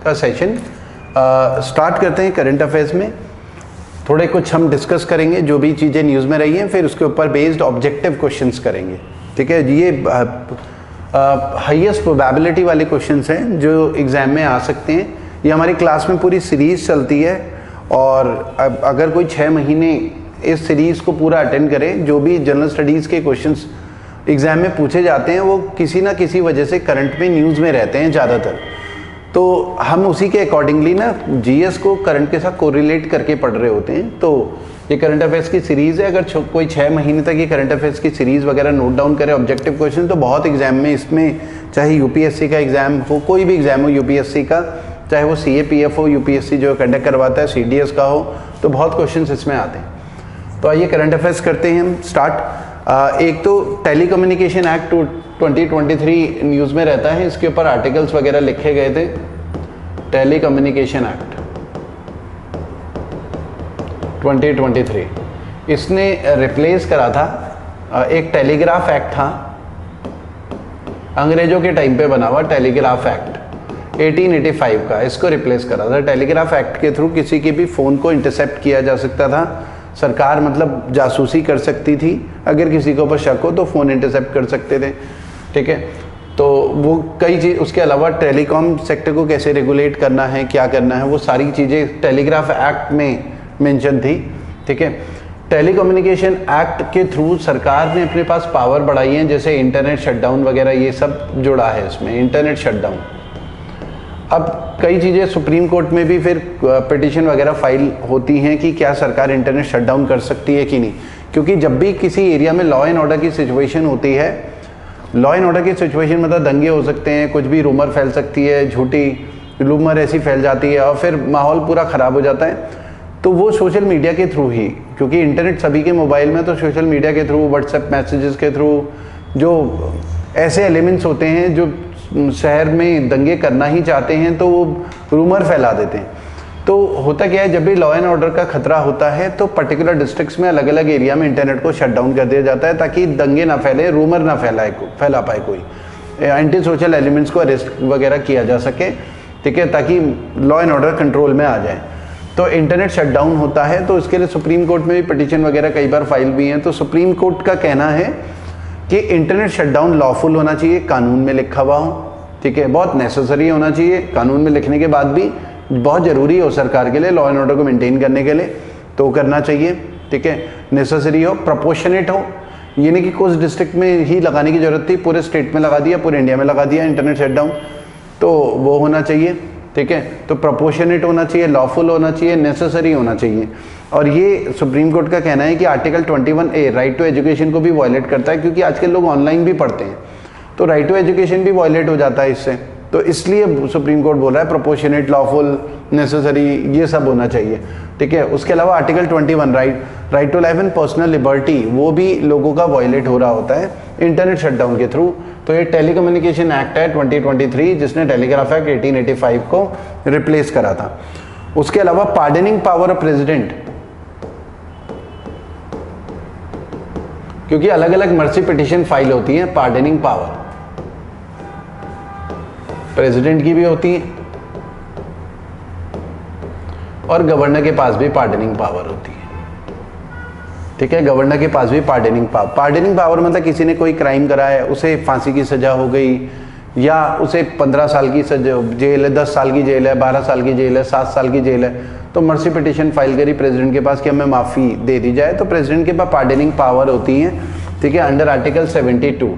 का session start करते हैं। करंट अफेयर्स में थोड़े कुछ हम डिस्कस करेंगे, जो भी चीज़ें न्यूज़ में रही हैं, फिर उसके ऊपर बेस्ड ऑब्जेक्टिव क्वेश्चंस करेंगे। ठीक है, ये हाईएस्ट प्रोबेबिलिटी वाले क्वेश्चंस हैं जो एग्ज़ाम में आ सकते हैं। ये हमारी क्लास में पूरी सीरीज़ चलती है और अगर कोई 6 महीने इस सीरीज़ को पूरा अटेंड करे, जो भी जनरल स्टडीज़ के क्वेश्चंस एग्ज़ाम में पूछे जाते हैं वो किसी ना किसी वजह से करंट में न्यूज़ में रहते हैं ज़्यादातर। तो हम उसी के अकॉर्डिंगली ना जीएस को करंट के साथ कोरिलेट करके पढ़ रहे होते हैं। तो ये करंट अफेयर्स की सीरीज़ है। अगर कोई 6 महीने तक ये करंट अफेयर्स की सीरीज़ वगैरह नोट डाउन करे ऑब्जेक्टिव क्वेश्चन, तो बहुत एग्जाम में इसमें, चाहे यूपीएससी का एग्ज़ाम हो, कोई भी एग्ज़ाम हो यूपीएससी का, चाहे वो सीएपीएफ हो, यूपीएससी जो कंडक्ट करवाता है, सीडीएस का हो, तो बहुत क्वेश्चन इसमें आते हैं। तो आइए करंट अफेयर्स करते हैं हम स्टार्ट। एक तो टेलीकम्युनिकेशन एक्ट 2023 न्यूज़ में रहता है, इसके ऊपर आर्टिकल्स वगैरह लिखे गए थे। टेलीकम्युनिकेशन एक्ट 2023 इसने रिप्लेस करा था एक टेलीग्राफ एक्ट था, अंग्रेजों के टाइम पे बना हुआ टेलीग्राफ एक्ट 1885 का, इसको रिप्लेस करा था। टेलीग्राफ एक्ट के थ्रू किसी के भी फ़ोन को इंटरसेप्ट किया जा सकता था। सरकार मतलब जासूसी कर सकती थी, अगर किसी के ऊपर शक हो तो फ़ोन इंटरसेप्ट कर सकते थे। ठीक है, तो वो कई चीज़, उसके अलावा टेलीकॉम सेक्टर को कैसे रेगुलेट करना है, क्या करना है, वो सारी चीज़ें टेलीग्राफ एक्ट में मेंशन थी। ठीक है, टेलीकम्युनिकेशन एक्ट के थ्रू सरकार ने अपने पास पावर बढ़ाई है, जैसे इंटरनेट शटडाउन वगैरह, ये सब जुड़ा है इसमें, इंटरनेट शटडाउन। अब कई चीज़ें सुप्रीम कोर्ट में भी फिर पिटीशन वगैरह फाइल होती हैं कि क्या सरकार इंटरनेट शटडाउन कर सकती है कि नहीं, क्योंकि जब भी किसी एरिया में लॉ एंड ऑर्डर की सिचुएशन होती है, लॉ एंड ऑर्डर की सिचुएशन मतलब दंगे हो सकते हैं, कुछ भी रूमर फैल सकती है, झूठी रूमर ऐसी फैल जाती है और फिर माहौल पूरा ख़राब हो जाता है। तो वो सोशल मीडिया के थ्रू ही, क्योंकि इंटरनेट सभी के मोबाइल में, तो सोशल मीडिया के थ्रू, व्हाट्सएप मैसेजेस के थ्रू, जो ऐसे एलिमेंट्स होते हैं जो शहर में दंगे करना ही चाहते हैं, तो वो रूमर फैला देते हैं। तो होता क्या है, जब भी लॉ एंड ऑर्डर का खतरा होता है तो पर्टिकुलर डिस्ट्रिक्ट्स में, अलग अलग एरिया में इंटरनेट को शट डाउन कर दिया जाता है, ताकि दंगे ना फैले, रूमर ना फैला पाए कोई, एंटी सोशल एलिमेंट्स को अरेस्ट वगैरह किया जा सके। ठीक है, ताकि लॉ एंड ऑर्डर कंट्रोल में आ जाए। तो इंटरनेट शट डाउन होता है, तो इसके लिए सुप्रीम कोर्ट में भी पिटीशन वगैरह कई बार फाइल भी हैं। तो सुप्रीम कोर्ट का कहना है कि इंटरनेट शट डाउन लॉफुल होना चाहिए, कानून में लिखा हुआ हो। ठीक है, बहुत नेसेसरी होना चाहिए, कानून में लिखने के बाद भी बहुत ज़रूरी हो सरकार के लिए, लॉ एंड ऑर्डर को मेंटेन करने के लिए, तो करना चाहिए। ठीक है, नेसेसरी हो, प्रोपोर्शनेट हो, ये नहीं कि कुछ डिस्ट्रिक्ट में ही लगाने की ज़रूरत थी, पूरे स्टेट में लगा दिया, पूरे इंडिया में लगा दिया इंटरनेट शटडाउन, तो वो होना चाहिए। ठीक है, तो प्रोपोर्शनेट होना चाहिए, लॉफुल होना चाहिए, नेसेसरी होना चाहिए। और ये सुप्रीम कोर्ट का कहना है कि article 21A right to education को भी वायलेट करता है, क्योंकि आजकल लोग ऑनलाइन भी पढ़ते हैं, तो राइट टू एजुकेशन भी वायलेट हो जाता है इससे। तो इसलिए सुप्रीम कोर्ट बोल रहा है प्रोपोर्शनेट, लॉफुल, नेसेसरी, ये सब होना चाहिए। ठीक है, उसके अलावा article 21 right to life and personal liberty, वो भी लोगों का वायलेट हो रहा होता है इंटरनेट शटडाउन के थ्रू। तो ये टेलीकम्युनिकेशन एक्ट है 2023, जिसने टेलीग्राफ एक्ट 1885 को रिप्लेस करा था। उसके अलावा पार्डनिंग पावर ऑफ प्रेसिडेंट, क्योंकि अलग अलग मर्सी पिटीशन फाइल होती है, पार्डनिंग पावर प्रेसिडेंट की भी होती है और गवर्नर के पास भी पार्डनिंग पावर होती है। ठीक है, गवर्नर के पास भी पार्डनिंग पावर मतलब किसी ने कोई क्राइम करा है, उसे फांसी की सजा हो गई, या उसे 15 साल की जेल है, 10 साल की जेल है, 12 साल की जेल है, 7 साल की जेल है, तो मर्सी पिटीशन फाइल करी प्रेसिडेंट के पास कि हमें माफ़ी दे दी जाए, तो प्रेसिडेंट के पास पार्डनिंग पावर होती है। ठीक है, अंडर आर्टिकल 72,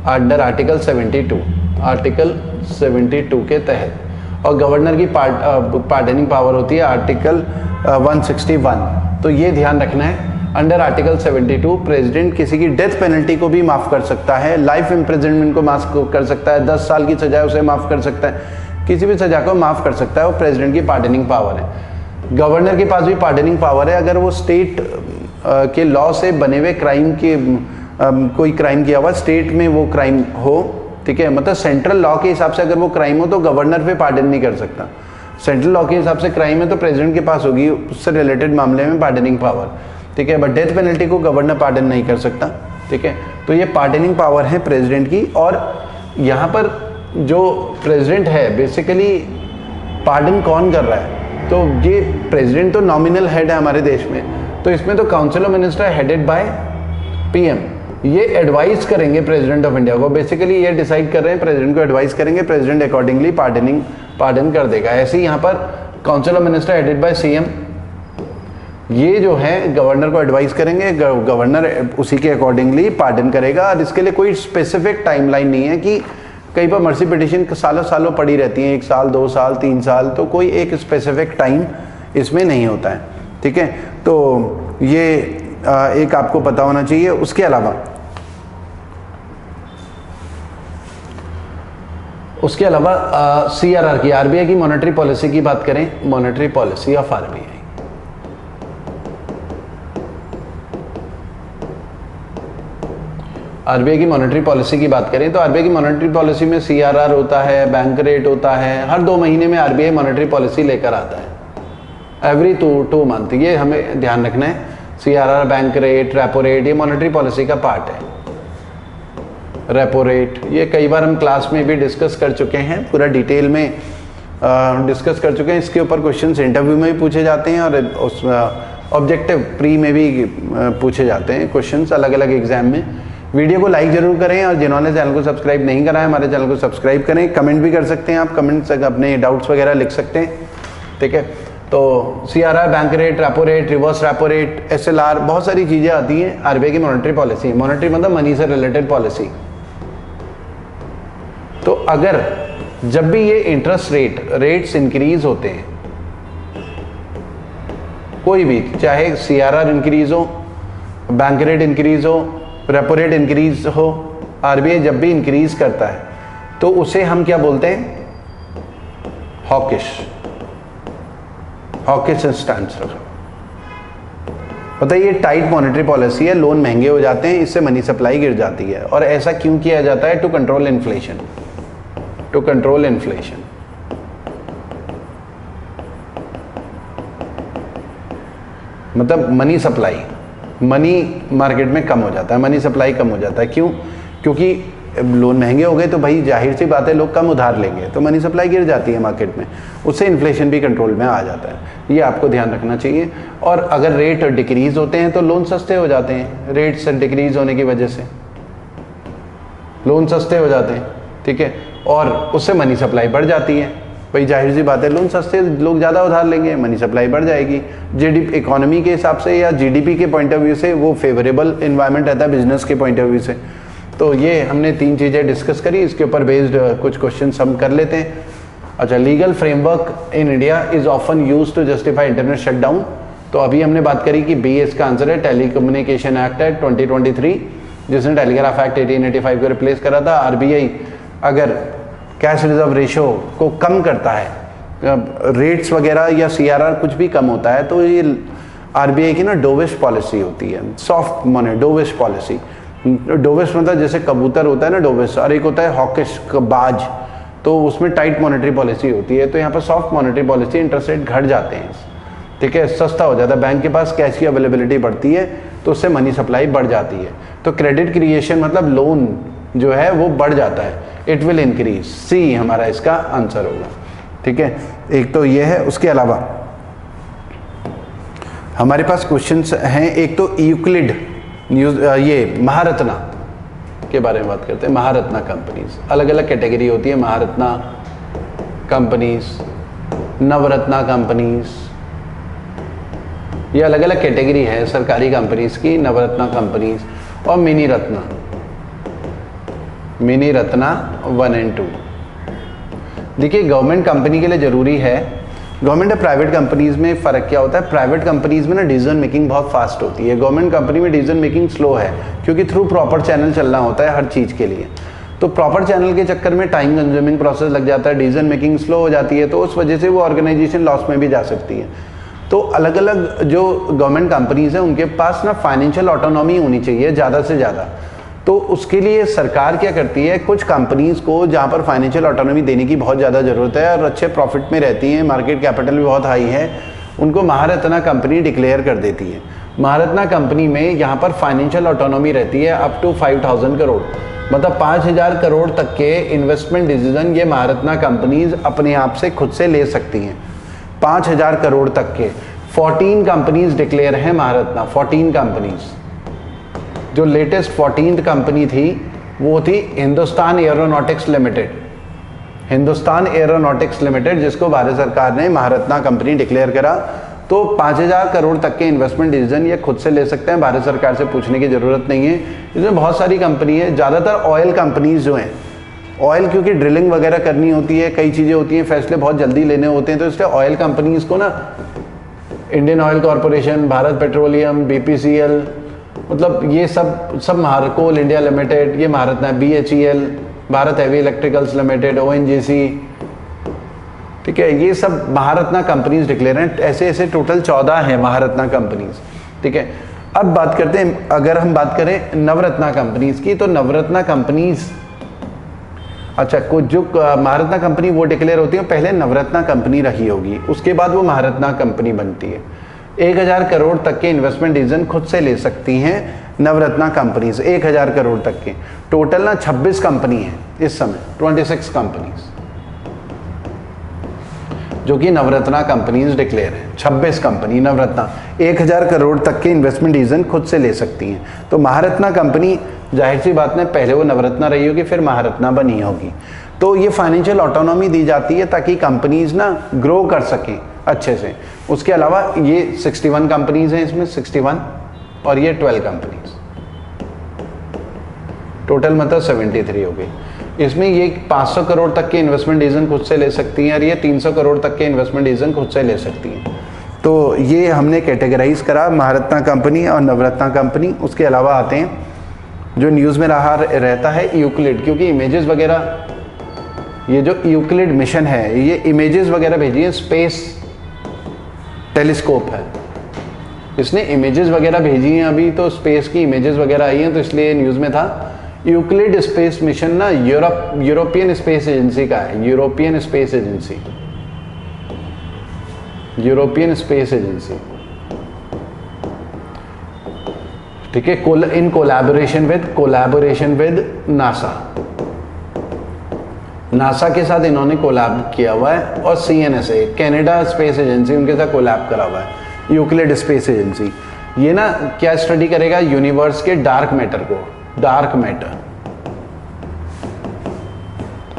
अंडर आर्टिकल 72 के तहत। और गवर्नर की पार्डनिंग पावर होती है आर्टिकल 161। तो ये ध्यान रखना है, अंडर आर्टिकल 72 प्रेसिडेंट किसी की डेथ पेनल्टी को भी माफ़ कर सकता है, लाइफ इम्प्रिजनमेंट को माफ़ कर सकता है, 10 साल की सजा उसे माफ़ कर सकता है, किसी भी सजा को माफ़ कर सकता है, वो प्रेसिडेंट की पार्डनिंग पावर है। गवर्नर के पास भी पार्डनिंग पावर है, अगर वो स्टेट के लॉ से बने हुए क्राइम के कोई क्राइम किया हुआ स्टेट में वो क्राइम हो, ठीक है, मतलब सेंट्रल लॉ के हिसाब से अगर वो क्राइम हो तो गवर्नर पे पार्डन नहीं कर सकता। सेंट्रल लॉ के हिसाब से क्राइम है तो प्रेसिडेंट के पास होगी उससे रिलेटेड मामले में पार्डनिंग पावर, ठीक है, बट डेथ पेनल्टी को गवर्नर पार्डन नहीं कर सकता, ठीक है। तो ये पार्डनिंग पावर है प्रेसिडेंट की। और यहाँ पर जो प्रेसिडेंट है बेसिकली पार्डन कौन कर रहा है? तो ये प्रेसिडेंट तो नॉमिनल हेड है हमारे देश में, तो इसमें तो council of minister headed by PM, ये एडवाइस करेंगे प्रेसिडेंट ऑफ इंडिया को। बेसिकली ये डिसाइड कर रहे हैं, प्रेसिडेंट को एडवाइस करेंगे, प्रेसिडेंट अकॉर्डिंगली पार्डन कर देगा। ऐसे ही यहाँ पर council of minister headed by CM, ये जो है गवर्नर को एडवाइस करेंगे, गवर्नर उसी के अकॉर्डिंगली पार्डन करेगा। और इसके लिए कोई स्पेसिफिक टाइमलाइन नहीं है कि कई बार मर्सी पिटिशन सालों सालों पड़ी रहती हैं, 1 साल 2 साल 3 साल, तो कोई एक स्पेसिफिक टाइम इसमें नहीं होता है। ठीक है, तो ये एक आपको पता होना चाहिए। उसके अलावा सीआरआर की, आरबीआई की मॉनेटरी पॉलिसी की बात करें, monetary policy of RBI, RBI की मॉनेटरी पॉलिसी की बात करें तो आरबीआई की मॉनेटरी पॉलिसी में सीआरआर होता है, बैंक रेट होता है। हर 2 महीने में आरबीआई मॉनेटरी पॉलिसी लेकर आता है, एवरी 2 मंथ। ये हमें ध्यान रखना है, CRR, bank rate, repo rate, ये मॉनेटरी पॉलिसी का पार्ट है। रेपो रेट ये कई बार हम क्लास में भी डिस्कस कर चुके हैं, पूरा डिटेल में डिस्कस कर चुके हैं। इसके ऊपर क्वेश्चंस इंटरव्यू में भी पूछे जाते हैं और उस ऑब्जेक्टिव प्री में भी पूछे जाते हैं क्वेश्चंस अलग अलग एग्जाम में। वीडियो को लाइक जरूर करें और जिन्होंने चैनल को सब्सक्राइब नहीं करा है हमारे चैनल को सब्सक्राइब करें। कमेंट भी कर सकते हैं आप, कमेंट से अपने डाउट्स वगैरह लिख सकते हैं। ठीक है, तो CRR, bank rate, repo rate, reverse repo rate, SLR, बहुत सारी चीज़ें आती हैं आरबीआई की मॉनेटरी पॉलिसी। मॉनेटरी मतलब मनी से रिलेटेड पॉलिसी। तो अगर जब भी ये इंटरेस्ट रेट्स इंक्रीज होते हैं, कोई भी, चाहे सीआरआर इंक्रीज हो, बैंक रेट इंक्रीज हो, रेपो रेट इंक्रीज हो, आरबीआई जब भी इंक्रीज करता है तो उसे हम क्या बोलते हैं? Hawkish stance. पता है ये टाइट मॉनेटरी पॉलिसी है, लोन महंगे हो जाते हैं, इससे मनी सप्लाई गिर जाती है। और ऐसा क्यों किया जाता है? To control inflation, to control inflation. मतलब मनी सप्लाई, मनी मार्केट में कम हो जाता है, मनी सप्लाई कम हो जाता है। क्यों? क्योंकि लोन महंगे हो गए तो भाई जाहिर सी बात है लोग कम उधार लेंगे, तो मनी सप्लाई गिर जाती है मार्केट में, उससे इन्फ्लेशन भी कंट्रोल में आ जाता है। ये आपको ध्यान रखना चाहिए। और अगर रेट डिक्रीज होते हैं तो लोन सस्ते हो जाते हैं, रेट्स डिक्रीज होने की वजह से लोन सस्ते हो जाते हैं। ठीक है, और उससे मनी सप्लाई बढ़ जाती है। भाई जाहिर सी बात है लोन सस्ते, लोग ज़्यादा उधार लेंगे, मनी सप्लाई बढ़ जाएगी। जीडीपी इकोनॉमी के हिसाब से या जीडीपी के पॉइंट ऑफ व्यू से वो फेवरेबल इन्वायरमेंट रहता है बिजनेस के पॉइंट ऑफ व्यू से। तो ये हमने 3 चीज़ें डिस्कस करी, इसके ऊपर बेस्ड कुछ क्वेश्चन हम कर लेते हैं। अच्छा, legal framework in India is often used to justify internet shutdown. तो अभी हमने बात करी कि बी, इसका आंसर है टेलीकम्युनिकेशन एक्ट है 2023, जिसने टेलीग्राफ एक्ट 1885 को रिप्लेस करा था। आरबीआई अगर कैश रिजर्व रेशो को कम करता है, रेट्स वगैरह या सीआरआर कुछ भी कम होता है, तो ये आरबीआई की ना डोविश पॉलिसी होती है, soft money dovish policy. Dovish मतलब जैसे कबूतर होता है ना डोविश, और एक होता है हॉकिश बाज, तो उसमें टाइट मॉनेटरी पॉलिसी होती है। तो यहाँ पर soft monetary policy, interest rate घट जाते हैं, ठीक है, सस्ता हो जाता है, बैंक के पास कैश की अवेलेबिलिटी बढ़ती है, तो उससे मनी सप्लाई बढ़ जाती है। तो क्रेडिट क्रिएशन मतलब लोन जो है वो बढ़ जाता है, इट विल इंक्रीज। सी हमारा इसका आंसर होगा। ठीक है, एक तो ये है। उसके अलावा हमारे पास क्वेश्चंस हैं, एक तो यूक्लिड न्यूज, ये महारत्ना के बारे में बात करते हैं। महारत्ना कंपनीज अलग अलग कैटेगरी होती है, महारत्ना कंपनीज, नवरत्ना कंपनीज, ये अलग अलग कैटेगरी है सरकारी कंपनीज की। नवरत्ना कंपनीज और मिनी रत्ना 1 and 2। देखिए गवर्नमेंट कंपनी के लिए जरूरी है, गवर्नमेंट और प्राइवेट कंपनीज में फ़र्क क्या होता है? प्राइवेट कंपनीज में ना डिसीजन मेकिंग बहुत फास्ट होती है, गवर्नमेंट कंपनी में डिसीजन मेकिंग स्लो है, क्योंकि थ्रू प्रॉपर चैनल चलना होता है हर चीज़ के लिए। तो प्रॉपर चैनल के चक्कर में टाइम कंज्यूमिंग प्रोसेस लग जाता है, डिसीजन मेकिंग स्लो हो जाती है, तो उस वजह से वो ऑर्गेनाइजेशन लॉस में भी जा सकती है। तो अलग अलग जो गवर्नमेंट कंपनीज हैं उनके पास ना फाइनेंशियल ऑटोनॉमी होनी चाहिए ज़्यादा से ज़्यादा। तो उसके लिए सरकार क्या करती है, कुछ कंपनीज को जहाँ पर फाइनेंशियल ऑटोनॉमी देने की बहुत ज़्यादा ज़रूरत है और अच्छे प्रॉफिट में रहती हैं, मार्केट कैपिटल भी बहुत हाई है, उनको महारत्ना कंपनी डिक्लेयर कर देती है। महारत्ना कंपनी में यहाँ पर फाइनेंशियल ऑटोनॉमी रहती है अप टू 5000 करोड़। मतलब 5,000 करोड़ तक के इन्वेस्टमेंट डिसीजन ये महारत्ना कंपनीज अपने आप से खुद से ले सकती हैं। 5,000 करोड़ तक के 14 कंपनीज डिक्लेयर हैं महारत्ना, 14 कंपनीज। जो लेटेस्ट 14th कंपनी थी वो थी Hindustan aeronautics limited, Hindustan aeronautics limited, जिसको भारत सरकार ने महारत्ना कंपनी डिक्लेयर करा। तो 5,000 करोड़ तक के इन्वेस्टमेंट डिसीजन ये खुद से ले सकते हैं, भारत सरकार से पूछने की जरूरत नहीं है। इसमें बहुत सारी कंपनी है, ज़्यादातर ऑयल कंपनीज जो हैं, ऑयल क्योंकि ड्रिलिंग वगैरह करनी होती है, कई चीज़ें होती हैं, फैसले बहुत जल्दी लेने होते हैं, तो इसलिए ऑयल कंपनीज को ना Indian oil corporation, Bharat petroleum, BPCL, मतलब ये सब कोल इंडिया लिमिटेड, ये Maharatna, BHEL, Bharat heavy electricals limited, ONGC, ठीक है, ये सब महारत्ना कंपनीज डिक्लेयर हैं। ऐसे ऐसे टोटल 14 हैं महारत्ना कंपनीज, ठीक है। अब बात करते हैं, अगर हम बात करें नवरत्ना कंपनीज की, तो नवरत्ना कंपनीज, अच्छा, कुछ जो महारत्ना कंपनी वो डिक्लेयर होती है, पहले नवरत्ना कंपनी रही होगी, उसके बाद वो महारत्ना कंपनी बनती है। 1,000 करोड़ तक के इन्वेस्टमेंट डिसीजन खुद से ले सकती हैं नवरत्ना कंपनीज, 1,000 करोड़ तक के। टोटल ना 26 कंपनी है इस समय, 26 कंपनीज जो कि नवरत्ना कंपनीज डिक्लेयर है। 26 कंपनी नवरत्ना 1,000 करोड़ तक के इन्वेस्टमेंट डिसीजन खुद से ले सकती हैं। तो महारत्ना कंपनी, जाहिर सी बात है, पहले वो नवरत्ना रही होगी, फिर महारत्ना बनी होगी। तो ये फाइनेंशियल ऑटोनॉमी दी जाती है ताकि कंपनीज ना ग्रो कर सकें अच्छे से। उसके अलावा ये 61 कंपनीज हैं इसमें, 61, और ये 12 कंपनीज, टोटल मतलब 73 हो गई। इसमें ये 500 करोड़ तक के इन्वेस्टमेंट डिसीजन खुद से ले सकती हैं, और ये 300 करोड़ तक के इन्वेस्टमेंट डिसीजन खुद से ले सकती हैं। तो ये हमने कैटेगराइज करा महारत्ना कंपनी और नवरत्ना कंपनी। उसके अलावा आते हैं जो न्यूज़ में रहता है यूक्लिड, क्योंकि इमेजेस वगैरह, ये जो यूक्लिड मिशन है ये इमेजेस वगैरह भेजी है, स्पेस टेलीस्कोप है, इसने इमेजेस वगैरह भेजी हैं अभी, तो स्पेस की इमेजेस वगैरह आई हैं, तो इसलिए न्यूज़ में था। यूक्लिड स्पेस मिशन ना यूरोपियन स्पेस एजेंसी का है, European space agency, European space agency, ठीक है, in collaboration with NASA, NASA के साथ इन्होंने कोलैब किया हुआ है, और CNSA कनाडा स्पेस एजेंसी उनके साथ कोलैब करा हुआ है। यूक्लिड स्पेस एजेंसी ये ना क्या स्टडी करेगा, यूनिवर्स के डार्क मैटर को, dark matter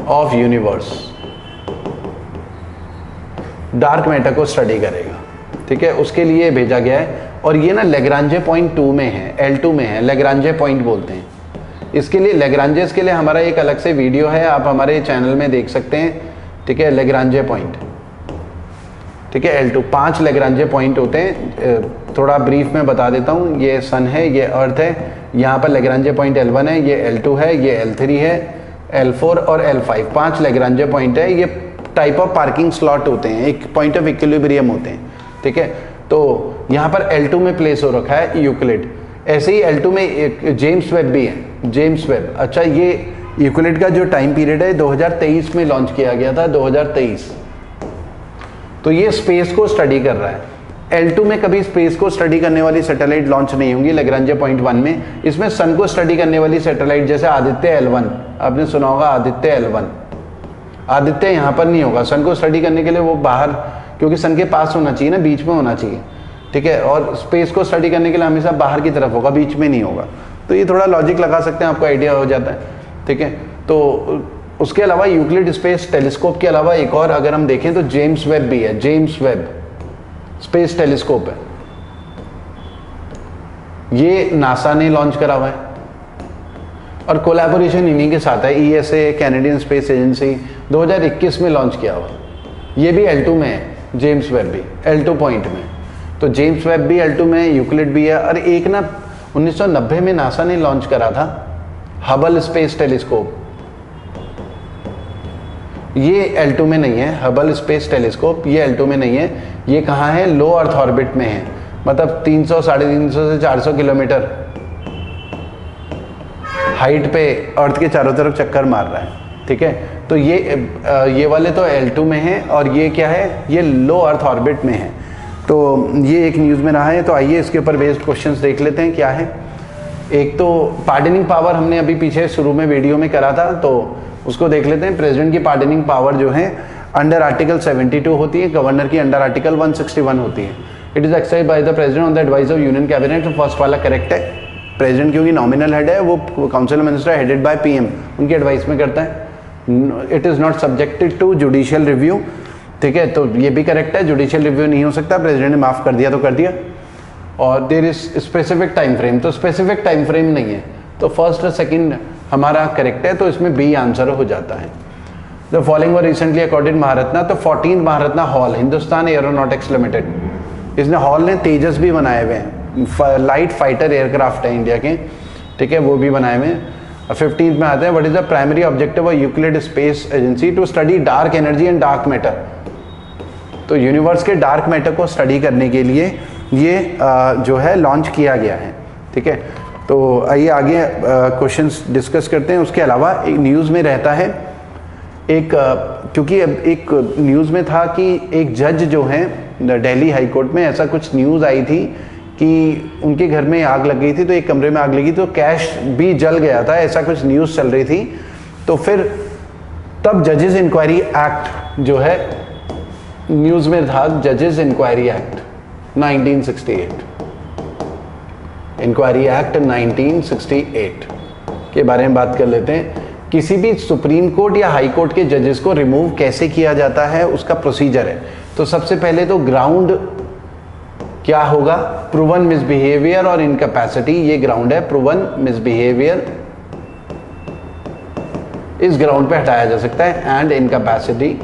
of universe, dark matter को स्टडी करेगा, ठीक है, उसके लिए भेजा गया है। और ये ना लेग्रांजे पॉइंट 2 में है, L2 में है, लेग्रांजे पॉइंट बोलते हैं इसके लिए। लेग्रांजेस के लिए हमारा एक अलग से वीडियो है, आप हमारे चैनल में देख सकते हैं, ठीक है, लेग्रांजे पॉइंट, ठीक है, L2 5 लेग्रांजे पॉइंट होते हैं। थोड़ा ब्रीफ में बता देता हूँ, ये सन है, ये अर्थ है, यहाँ पर लेग्रांजे पॉइंट L1 है, ये L2 है, ये L3 है, L4 और L5, 5 लेग्रांजे पॉइंट है। ये टाइप ऑफ पार्किंग स्लॉट होते हैं, एक पॉइंट ऑफ इक्विलिब्रियम होते हैं, ठीक है। तो यहाँ पर L2 में प्लेस हो रखा है यूक्लिड। ऐसे ही L2 में एक जेम्स वेब भी है, जेम्स वेब। अच्छा, ये यूक्लिड का जो टाइम पीरियड है 2023 में लॉन्च किया गया था, 2023। तो ये स्पेस को स्टडी कर रहा है। L2 में कभी स्पेस को स्टडी करने वाली सैटेलाइट लॉन्च नहीं होंगी लेग्रांजे पॉइंट 1 में। इसमें सन को स्टडी करने वाली सैटेलाइट, जैसे आदित्य L1, आपने सुना होगा आदित्य L1, आदित्य यहाँ पर नहीं होगा। सन को स्टडी करने के लिए वो बाहर, क्योंकि सन के पास होना चाहिए ना, बीच में होना चाहिए, ठीक है। और स्पेस को स्टडी करने के लिए हमेशा बाहर की तरफ होगा, बीच में नहीं होगा। तो ये थोड़ा लॉजिक लगा सकते हैं, आपको आइडिया हो जाता है, ठीक है। तो उसके अलावा यूक्लिड स्पेस टेलीस्कोप के अलावा एक और अगर हम देखें तो जेम्स वेब भी है, जेम्स वेब स्पेस टेलीस्कोप है, ये नासा ने लॉन्च करा हुआ है, और कोलैबोरेशन इन्हीं के साथ है, ESA कैनेडियन स्पेस एजेंसी 2021 में लॉन्च किया हुआ। ये भी L2 में है, जेम्स वेब भी L2 पॉइंट में। तो जेम्स वेब भी L2 में है, यूक्लिड भी है। और एक ना 1990 में नासा ने लॉन्च करा था हबल स्पेस टेलीस्कोप, ये L2 में नहीं है। हबल स्पेस टेलीस्कोप ये L2 में नहीं है। ये कहाँ है, लो अर्थ ऑर्बिट में है, मतलब 300 साढ़े 300 से 400 किलोमीटर हाइट पे अर्थ के चारों तरफ चक्कर मार रहा है, ठीक है। तो ये वाले तो L2 में है, और ये क्या है, ये लो अर्थ ऑर्बिट में है। तो ये एक न्यूज़ में रहा है। तो आइए इसके ऊपर बेस्ड क्वेश्चंस देख लेते हैं क्या है। एक तो पार्डनिंग पावर हमने अभी पीछे शुरू में वीडियो में करा था, तो उसको देख लेते हैं। प्रेसिडेंट की पार्डनिंग पावर जो है अंडर आर्टिकल 72 होती है, गवर्नर की अंडर आर्टिकल 161 होती है। It is exercise by the president on the advice of union cabinet. तो फर्स्ट वाला करेक्ट है, प्रेसिडेंट क्योंकि नॉमिनल हेड है, वो council minister headed by PM, उनकी एडवाइस में करता है। It is not subjected to judicial review, ठीक है, तो ये भी करेक्ट है, जुडिशियल रिव्यू नहीं हो सकता, प्रेसिडेंट ने माफ कर दिया तो कर दिया। और there is specific time frame, तो स्पेसिफिक टाइम फ्रेम नहीं है, तो फर्स्ट और सेकंड हमारा करेक्ट है, तो इसमें बी आंसर हो जाता है। The following were recently accorded Maharatna, तो 14 Maharatna hall, Hindustan aeronautics limited, इसने हॉल ने तेजस भी बनाए हुए हैं, लाइट फाइटर एयरक्राफ्ट है इंडिया के, ठीक है, वो भी बनाए हुए हैं। 15th में आते हैं, what is the primary objective of Euclid space agency to study dark energy and dark matter. तो यूनिवर्स के डार्क मैटर को स्टडी करने के लिए ये जो है लॉन्च किया गया है, ठीक है। तो आइए आगे क्वेश्चंस डिस्कस करते हैं। उसके अलावा एक न्यूज़ में रहता है एक, क्योंकि अब एक न्यूज़ में था कि एक जज जो है दिल्ली हाई कोर्ट में, ऐसा कुछ न्यूज़ आई थी कि उनके घर में आग लग गई थी, तो एक कमरे में आग लगी तो कैश भी जल गया था, ऐसा कुछ न्यूज़ चल रही थी। तो फिर तब जजेस इंक्वायरी एक्ट जो है न्यूज़ में था, जजेस इंक्वायरी एक्ट 1968, इंक्वायरी एक्ट 1968 के बारे में बात कर लेते हैं। किसी भी सुप्रीम कोर्ट या हाई कोर्ट के जजेस को रिमूव कैसे किया जाता है, उसका प्रोसीजर है। तो सबसे पहले तो ग्राउंड क्या होगा, प्रूवन मिसबिहेवियर और इनकैपेसिटी, ये ग्राउंड है, प्रूवन मिसबिहेवियर, इस ग्राउंड पे हटाया जा सकता है, एंड इनकैपेसिटी,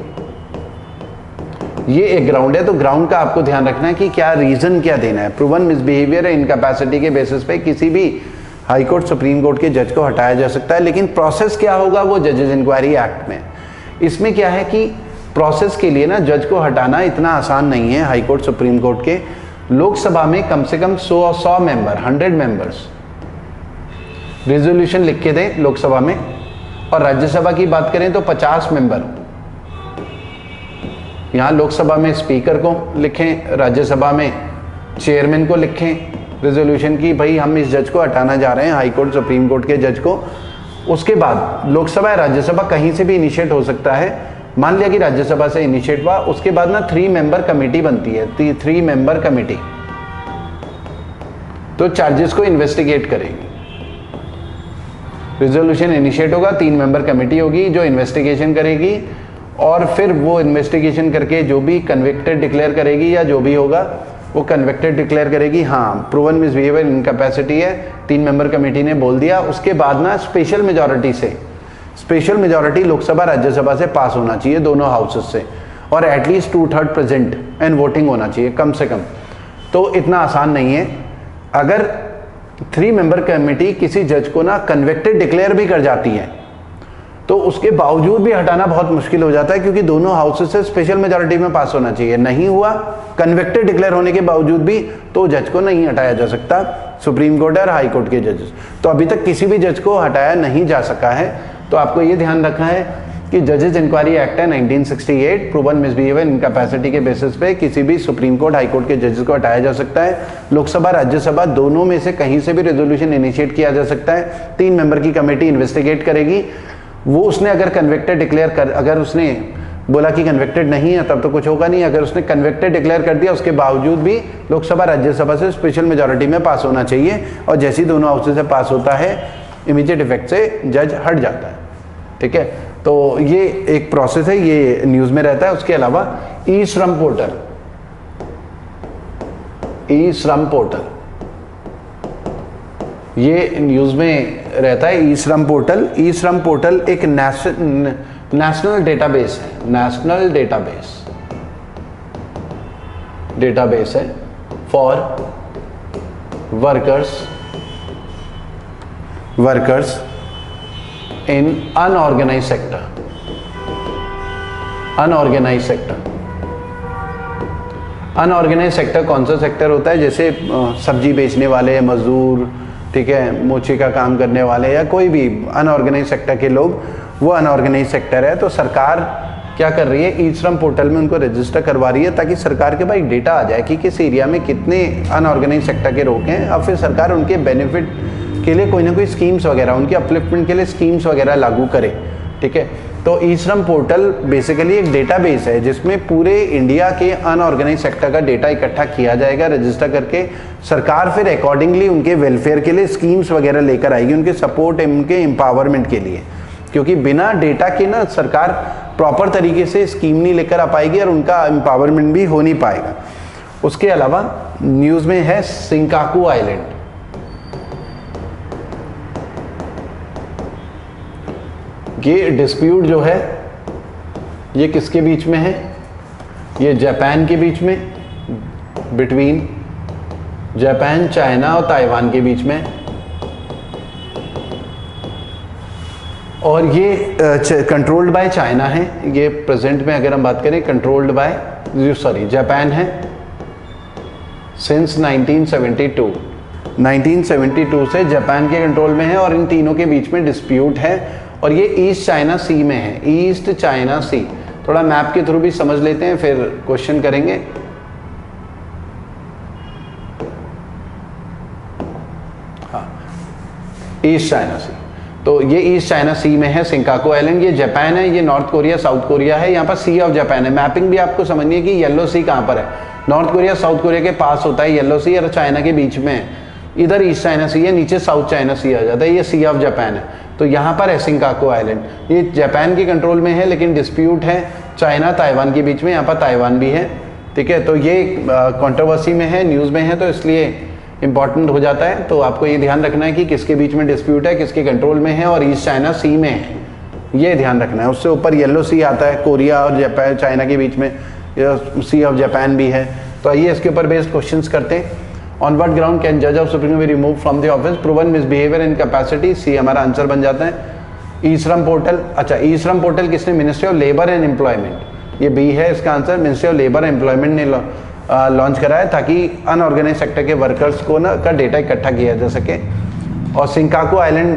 ये एक ग्राउंड है। तो ग्राउंड का आपको ध्यान रखना है कि क्या रीजन क्या देना है। प्रूवन मिसबिहेवियर या इनकैपेसिटी के बेसिस पे किसी भी हाई कोर्ट सुप्रीम कोर्ट के जज को हटाया जा सकता है, लेकिन प्रोसेस क्या होगा वो जजेस इंक्वायरी एक्ट में। इसमें क्या है कि प्रोसेस के लिए ना जज को हटाना इतना आसान नहीं है। हाई कोर्ट सुप्रीम कोर्ट के लोकसभा में कम से कम 100 मेंबर, 100 मेंबर्स रेजोल्यूशन लिख के दें लोकसभा में, और राज्यसभा की बात करें तो 50 मेंबर, यहाँ लोकसभा में स्पीकर को लिखें, राज्यसभा में चेयरमैन को लिखें रेजोल्यूशन की भाई हम इस जज को हटाना जा रहे हैं, हाई कोर्ट सुप्रीम कोर्ट के जज को। उसके बाद लोकसभा या राज्यसभा कहीं से भी इनिशिएट हो सकता है। मान लिया कि राज्यसभा से इनिशिएट हुआ, उसके बाद ना 3 मेंबर कमेटी बनती है, 3 मेंबर कमेटी, तो चार्जेस को इन्वेस्टिगेट करेगी। रेजोल्यूशन इनिशिएट होगा, 3 मेंबर कमेटी होगी जो इन्वेस्टिगेशन करेगी, और फिर वो इन्वेस्टिगेशन करके जो भी कन्विक्टेड डिक्लेयर करेगी या जो भी होगा वो कन्विक्टेड डिक्लेयर करेगी, हाँ प्रूवन मिसबिहेवियर इनकैपेसिटी है, 3 मेंबर कमेटी ने बोल दिया। उसके बाद ना स्पेशल मेजॉरिटी से, स्पेशल मेजॉरिटी लोकसभा राज्यसभा से पास होना चाहिए, दोनों हाउसेस से, और एटलीस्ट 2/3 प्रेजेंट एंड वोटिंग होना चाहिए कम से कम। तो इतना आसान नहीं है। अगर 3 मेंबर कमेटी किसी जज को ना कन्विक्टेड डिक्लेयर भी कर जाती है तो उसके बावजूद भी हटाना बहुत मुश्किल हो जाता है, क्योंकि दोनों हाउसेस से स्पेशल मेजॉरिटी में पास होना चाहिए। नहीं हुआ कन्विक्टेड डिक्लेयर होने के बावजूद भी, तो जज को नहीं हटाया जा सकता, सुप्रीम कोर्ट और हाई कोर्ट के जजेस। तो अभी तक किसी भी जज को हटाया नहीं जा सका है। तो आपको ये ध्यान रखना है कि जजेस इंक्वायरी एक्ट है 1968, प्रूवन मिसबिहेवियर इनकैपेसिटी के बेसिस पे किसी भी सुप्रीम कोर्ट हाई कोर्ट के जजेस को हटाया जा सकता है। लोकसभा राज्यसभा दोनों में से कहीं से भी रेजोल्यूशन इनिशिएट किया जा सकता है। 3 मेंबर की कमेटी इन्वेस्टिगेट करेगी, वो उसने अगर कन्विक्टेड डिक्लेयर कर, अगर उसने बोला कि कन्विक्टेड नहीं है तब तो कुछ होगा नहीं। अगर उसने कन्विक्टेड डिक्लेयर कर दिया उसके बावजूद भी लोकसभा राज्यसभा से स्पेशल मेजॉरिटी में पास होना चाहिए, और जैसे ही दोनों हाउसेस से पास होता है इमीडिएट इफेक्ट से जज हट जाता है, ठीक है। तो ये एक प्रोसेस है, ये न्यूज़ में रहता है। उसके अलावा ई श्रम पोर्टल, ई श्रम पोर्टल ये न्यूज़ में रहता है। ई श्रम पोर्टल, ई श्रम पोर्टल एक नेशनल डेटाबेस है, नेशनल डेटाबेस है for workers in unorganised sector, unorganised sector कौन सा सेक्टर होता है? जैसे सब्जी बेचने वाले मजदूर, ठीक है, मोची का काम करने वाले, या कोई भी अनऑर्गेनाइज सेक्टर के लोग, वो अनऑर्गेनाइज सेक्टर है। तो सरकार क्या कर रही है, ई श्रम पोर्टल में उनको रजिस्टर करवा रही है, ताकि सरकार के पास डेटा आ जाए कि किस एरिया में कितने अनऑर्गेनाइज सेक्टर के लोग हैं, और फिर सरकार उनके बेनिफिट के लिए कोई ना कोई स्कीम्स वगैरह, उनके अपलिफ्टमेंट के लिए स्कीम्स वगैरह लागू करे। ठीक है, तो ई श्रम पोर्टल बेसिकली एक डेटाबेस है जिसमें पूरे इंडिया के अनऑर्गेनाइज सेक्टर का डेटा इकट्ठा किया जाएगा, रजिस्टर करके सरकार फिर अकॉर्डिंगली उनके वेलफेयर के लिए स्कीम्स वगैरह लेकर आएगी, उनके सपोर्ट, उनके एम्पावरमेंट के लिए। क्योंकि बिना डेटा के ना सरकार प्रॉपर तरीके से स्कीम नहीं लेकर आ पाएगी और उनका एम्पावरमेंट भी हो नहीं पाएगा। उसके अलावा न्यूज़ में है सिंकाकू आइलैंड। ये डिस्प्यूट जो है ये किसके बीच में है? ये जापान के बीच में, बिटवीन जापान, चाइना और ताइवान के बीच में। और ये कंट्रोल्ड बाय चाइना है। ये प्रेजेंट में अगर हम बात करें कंट्रोल्ड बाय जापान है सिंस 1972 से जापान के कंट्रोल में है और इन तीनों के बीच में डिस्प्यूट है और ये ईस्ट चाइना सी में है, ईस्ट चाइना सी। थोड़ा मैप के थ्रू भी समझ लेते हैं फिर क्वेश्चन करेंगे। हाँ, ईस्ट चाइना सी, तो ये ईस्ट चाइना सी में है सिंकाकू आइलैंड। ये जापान है, ये नॉर्थ कोरिया, साउथ कोरिया है। यहाँ पर सी ऑफ जापान है। मैपिंग भी आपको समझनी है कि येलो सी कहाँ पर है। नॉर्थ कोरिया साउथ कोरिया के पास होता है येलो सी और चाइना के बीच में है। इधर ईस्ट चाइना सी है, नीचे साउथ चाइना सी आ जाता है, ये सी ऑफ जापान है। तो यहाँ पर है सिंकाकू आइलैंड। ये जापान के कंट्रोल में है लेकिन डिस्प्यूट है चाइना ताइवान के बीच में, यहाँ पर ताइवान भी है। ठीक है, तो ये कंट्रोवर्सी में है, न्यूज़ में है, तो इसलिए इंपॉर्टेंट हो जाता है। तो आपको ये ध्यान रखना है कि किसके बीच में डिस्प्यूट है, किसके कंट्रोल में है और ईस्ट चाइना सी में है, ये ध्यान रखना है। उससे ऊपर येलो सी आता है, कोरिया और जापान चाइना के बीच में सी ऑफ जापान भी है। तो आइए इसके ऊपर बेस्ड क्वेश्चंस करते हैं। ऑन व्हाट ग्राउंड कैन जज of supreme be remove from the office? Proven misbehaviour in capacity, see हमारा आंसर बन जाता है। ई श्रम पोर्टल, अच्छा ई श्रम पोर्टल किसने? Ministry of labour and employment, ये बी है इसका answer. Ministry of labour and employment ने लॉन्च कराया ताकि अनऑर्गेनाइज सेक्टर के वर्कर्स को ना का डेटा इकट्ठा किया जा सके। और सिंकाकू आइलैंड